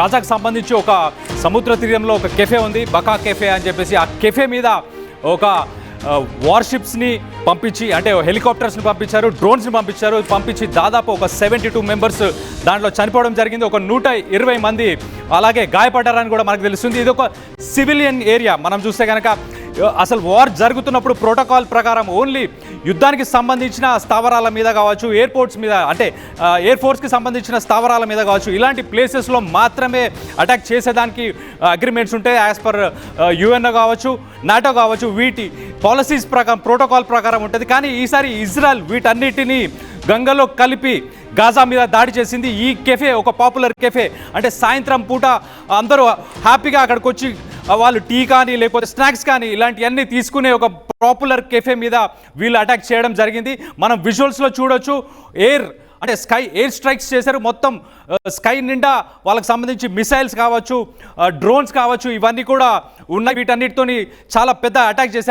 గాజాకు సంబంధించి ఒక సముద్ర తీరంలో ఒక కెఫే ఉంది, బకా కెఫే అని చెప్పేసి. ఆ కెఫే మీద ఒక వార్షిప్స్ని పంపించి, అంటే హెలికాప్టర్స్ని పంపించారు, డ్రోన్స్ని పంపించి దాదాపు ఒక 72 మెంబర్స్ దాంట్లో చనిపోవడం జరిగింది. ఒక 120 మంది అలాగే గాయపడ్డారని కూడా మనకు తెలుస్తుంది. ఇది ఒక సివిలియన్ ఏరియా. మనం చూస్తే కనుక అసలు వార్ జరుగుతున్నప్పుడు ప్రోటోకాల్ ప్రకారం ఓన్లీ యుద్ధానికి సంబంధించిన స్థావరాల మీద కావచ్చు, ఎయిర్పోర్ట్స్ మీద, అంటే ఎయిర్ ఫోర్స్కి సంబంధించిన స్థావరాల మీద కావచ్చు, ఇలాంటి ప్లేసెస్లో మాత్రమే అటాక్ చేసేదానికి అగ్రిమెంట్స్ ఉంటాయి. యాజ్ పర్ యుఎన్ఓ కావచ్చు, నాటో కావచ్చు, వీటి పాలసీస్ ప్రకారం, ప్రోటోకాల్ ప్రకారం ఉంటుంది. కానీ ఈసారి ఇజ్రాయెల్ వీటన్నిటినీ గంగలో కలిపి గాజా మీద దాడి చేసింది. ఈ కెఫే ఒక పాపులర్ కెఫే, అంటే సాయంత్రం పూట అందరూ హ్యాపీగా అక్కడికి వచ్చి వాళ్ళు టీ కానీ లేకపోతే స్నాక్స్ కానీ ఇలాంటివన్నీ తీసుకునే ఒక పాపులర్ కెఫే మీద వీళ్ళు అటాక్ చేయడం జరిగింది. మనం విజువల్స్లో చూడొచ్చు. ఎయిర్ స్ట్రైక్స్ చేశారు. మొత్తం స్కై నిండా వాళ్ళకి సంబంధించి మిసైల్స్ కావచ్చు, డ్రోన్స్ కావచ్చు, ఇవన్నీ కూడా ఉన్నాయి. వీటన్నిటితోని చాలా పెద్ద అటాక్ చేశారు.